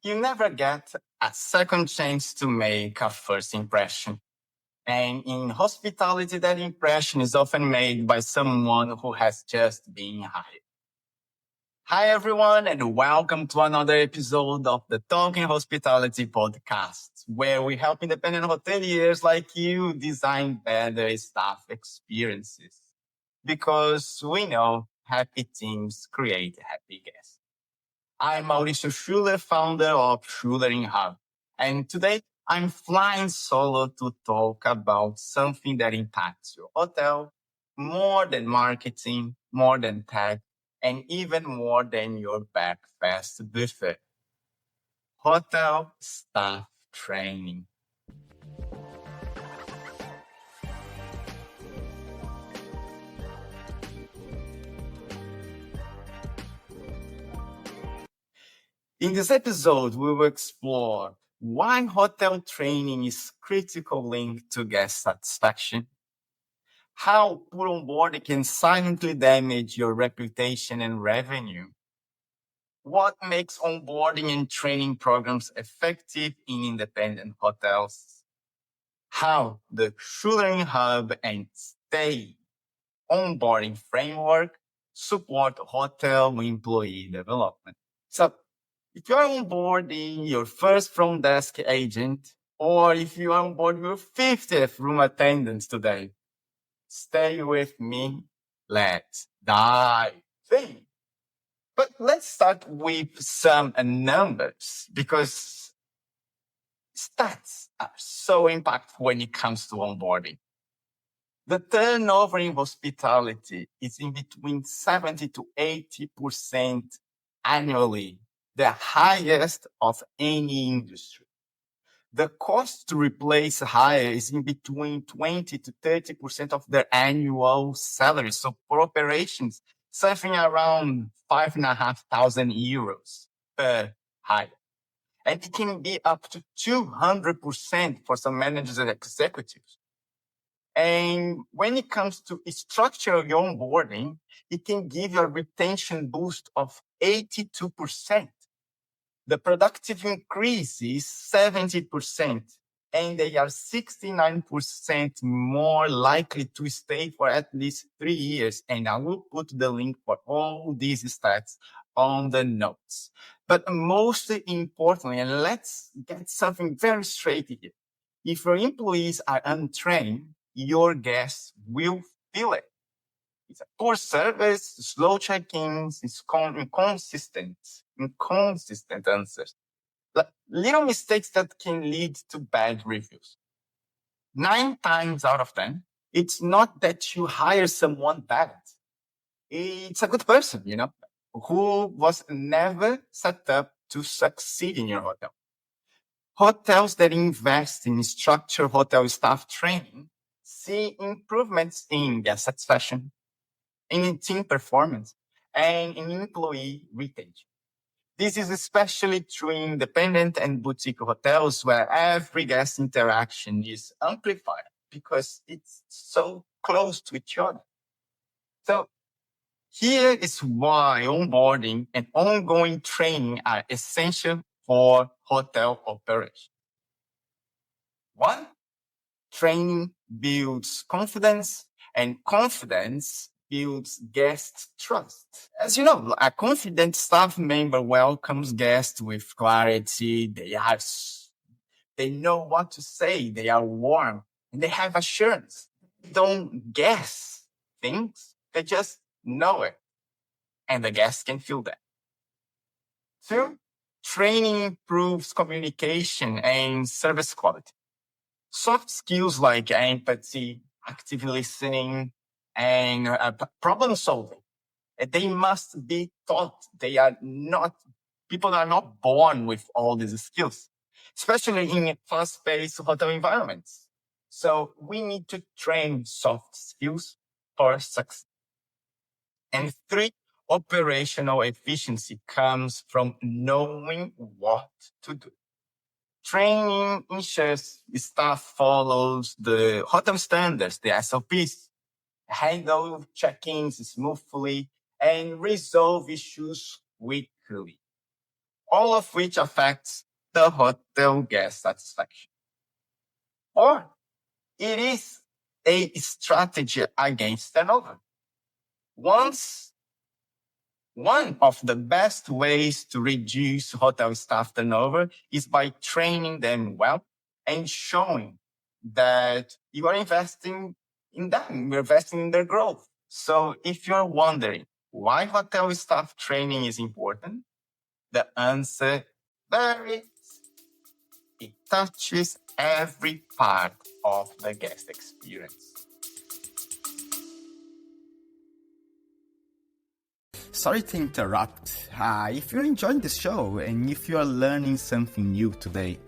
You never get a second chance to make a first impression. And in hospitality, that impression is often made by someone who has just been hired. Hi, everyone, and welcome to another episode of the Talking Hospitality podcast, where we help independent hoteliers like you design better staff experiences. Because we know happy teams create happy guests. I'm Mauricio Schuler, founder of Schulering Hub. And today I'm flying solo to talk about something that impacts your hotel more than marketing, more than tech, and even more than your breakfast buffet. Hotel staff training. In this episode, we will explore why hotel training is critical link to guest satisfaction, how poor onboarding can silently damage your reputation and revenue, what makes onboarding and training programs effective in independent hotels, how the Schulering Hub and Stay onboarding framework support hotel employee development. So if you're onboarding your first front desk agent, or if you are onboarding your 50th room attendant today, stay with me. Let's dive in. But let's start with some numbers because stats are so impactful when it comes to onboarding. The turnover in hospitality is in between 70 to 80% annually, the highest of any industry. The cost to replace hire is in between 20 to 30% of their annual salary. So for operations, something around 5,500 euros per hire. And it can be up to 200% for some managers and executives. And when it comes to structure your onboarding, it can give you a retention boost of 82%. The productive increase is 70%, and they are 69% more likely to stay for at least 3 years. And I will put the link for all these stats on the notes. But most importantly, and let's get something very straight here. If your employees are untrained, your guests will feel it. It's a poor service, slow check-ins, it's inconsistent answers. Like little mistakes that can lead to bad reviews. 9 times out of 10, it's not that you hire someone bad. It's a good person, who was never set up to succeed in your hotel. Hotels that invest in structured hotel staff training see improvements in guest satisfaction, in team performance, and in employee retention. This is especially true in independent and boutique hotels where every guest interaction is amplified because it's so close to each other. So here is why onboarding and ongoing training are essential for hotel operation. One, training builds confidence, and confidence builds guest trust. As you know, a confident staff member welcomes guests with clarity. They know what to say. They are warm and they have assurance. They don't guess things. They just know it. And the guests can feel that. Two, training improves communication and service quality. Soft skills like empathy, active listening, and problem solving, they must be taught. People are not born with all these skills, especially in fast-paced hotel environments. So we need to train soft skills for success. And three, operational efficiency comes from knowing what to do. Training ensures staff follows the hotel standards, the SOPs, handle check-ins smoothly, and resolve issues quickly. all of which affects the hotel guest satisfaction. Or it is a strategy against turnover. One of the best ways to reduce hotel staff turnover is by training them well and showing that you are investing in them, you're investing in their growth. So if you're wondering why hotel staff training is important, the answer very it touches every part of the guest experience. Sorry to interrupt. If you're enjoying the show and if you are learning something new today,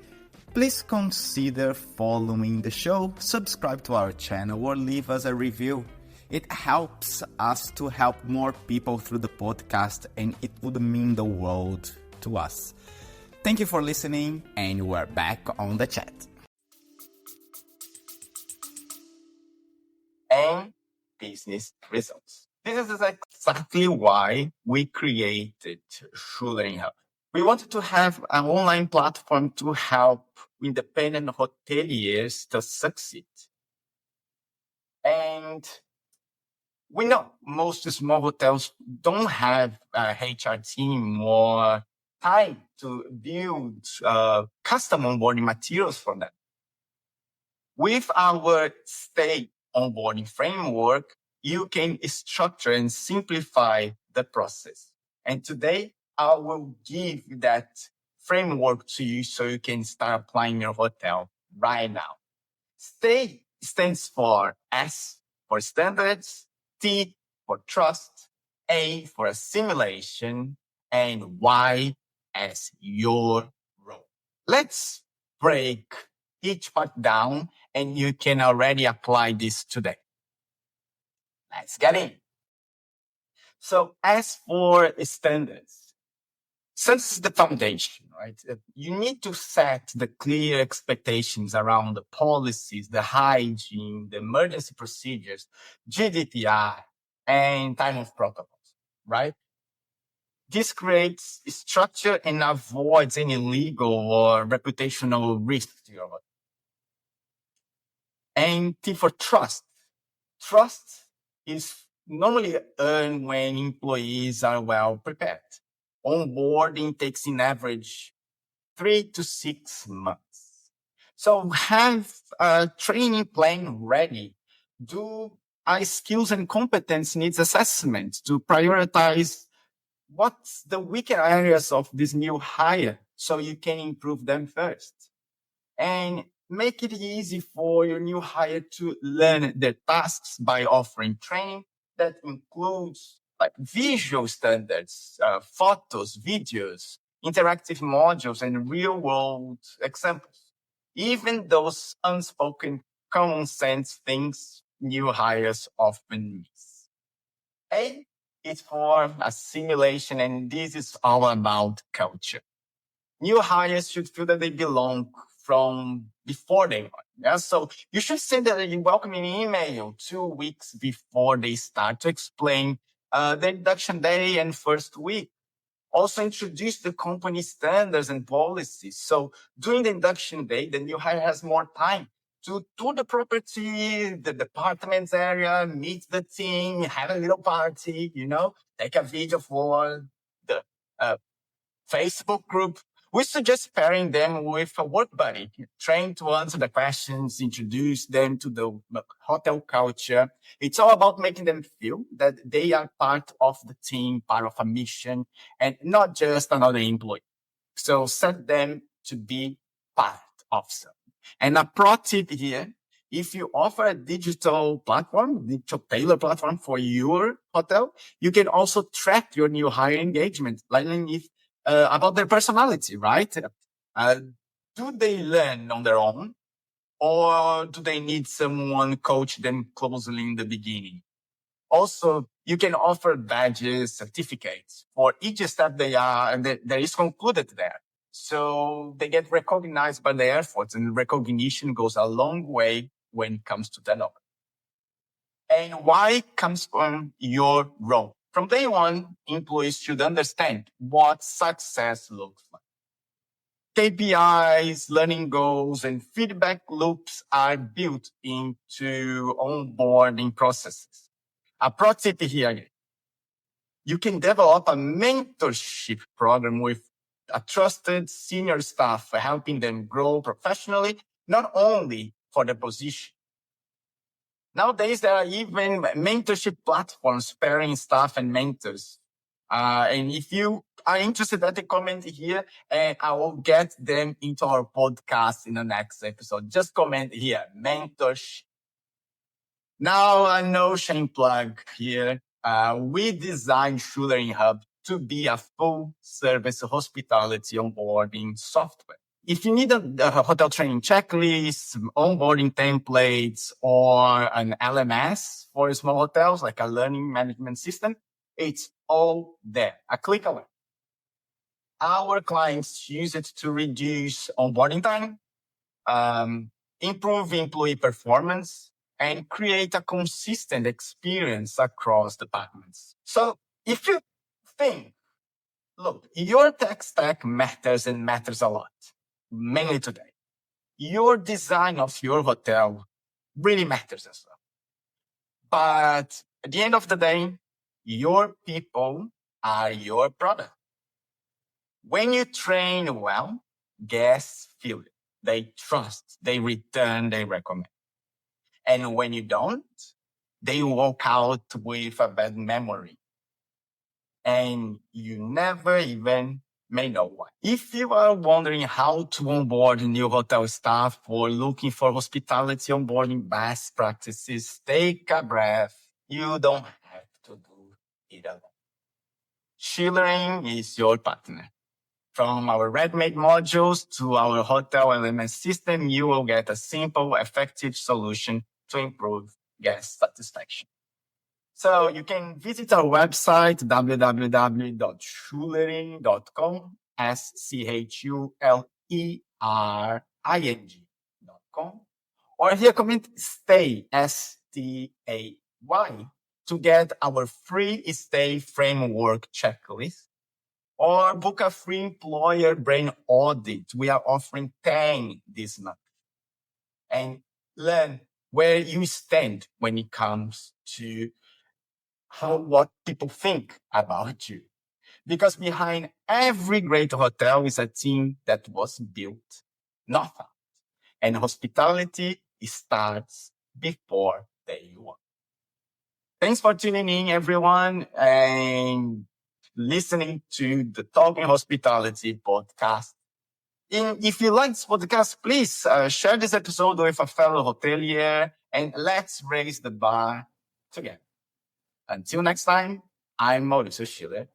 please consider following the show, subscribe to our channel, or leave us a review. It helps us to help more people through the podcast, and it would mean the world to us. Thank you for listening, and we're back on the chat. And business results. This is exactly why we created Schulering Hub. We wanted to have an online platform to help independent hoteliers to succeed. And we know most small hotels don't have a HR team or time to build custom onboarding materials for them. With our state onboarding framework, you can structure and simplify the process. And today, I will give that framework to you so you can start applying your hotel right now. STAY stands for S for standards, T for trust, A for assimilation, and Y as your role. Let's break each part down, and you can already apply this today. Let's get in. So as for standards, since it's the foundation, right? You need to set the clear expectations around the policies, the hygiene, the emergency procedures, GDPR, and time of protocols, right? This creates structure and avoids any legal or reputational risk to your hotel. And T for trust. Trust is normally earned when employees are well prepared. Onboarding takes in average 3 to 6 months. So have a training plan ready. Do a skills and competence needs assessment to prioritize what's the weaker areas of this new hire so you can improve them first. And make it easy for your new hire to learn their tasks by offering training that includes like visual standards, photos, videos, interactive modules, and real world examples. Even those unspoken common sense things new hires often miss. A is for assimilation, and this is all about culture. New hires should feel that they belong from before they join. Yeah? So you should send a welcoming email 2 weeks before they start to explain the induction day and first week. Also introduce the company standards and policies. So during the induction day, the new hire has more time to tour the property, the department's area, meet the team, have a little party, take a video for the Facebook group. We suggest pairing them with a work buddy, trained to answer the questions, introduce them to the hotel culture. It's all about making them feel that they are part of the team, part of a mission, and not just another employee. So set them to be part of something. And a pro tip here, if you offer a digital tailor platform for your hotel, you can also track your new hire engagement, like if about their personality, right? Do they learn on their own, or do they need someone coach them closely in the beginning? Also, you can offer badges, certificates for each step that is concluded there. So they get recognized by their efforts, and recognition goes a long way when it comes to turnover. And why comes from your role? From day one, employees should understand what success looks like. KPIs, learning goals, and feedback loops are built into onboarding processes. A pro tip here: you can develop a mentorship program with a trusted senior staff, helping them grow professionally, not only for the position. Nowadays, there are even mentorship platforms pairing staff and mentors. And if you are interested, at the comment here, and I will get them into our podcast in the next episode. Just comment here, mentorship. Now, a no shame plug here. We designed Schulering Hub to be a full service hospitality onboarding software. If you need a hotel training checklist, onboarding templates, or an LMS for small hotels, like a learning management system, it's all there. A click away. Our clients use it to reduce onboarding time, improve employee performance, and create a consistent experience across departments. So if you think, look, your tech stack matters and matters a lot, mainly today. Your design of your hotel really matters as well. But at the end of the day, your people are your product. When you train well, guests feel it. They trust, they return, they recommend. And when you don't, they walk out with a bad memory. And you never even may know why. If you are wondering how to onboard new hotel staff or looking for hospitality onboarding best practices, take a breath. You don't have to do it alone. Schulering is your partner. From our ready-made modules to our hotel LMS system, you will get a simple, effective solution to improve guest satisfaction. So you can visit our website, www.schulering.com, schulering.com, or here comment stay, STAY, to get our free stay framework checklist, or book a free employer brain audit. We are offering 10 this month, and learn where you stand when it comes to what people think about you. Because behind every great hotel is a team that was built, not found. And hospitality starts before day one. Thanks for tuning in, everyone, and listening to the Talking Hospitality podcast. And if you like this podcast, please share this episode with a fellow hotelier, and let's raise the bar together. Until next time, I'm Mauricio Schiller.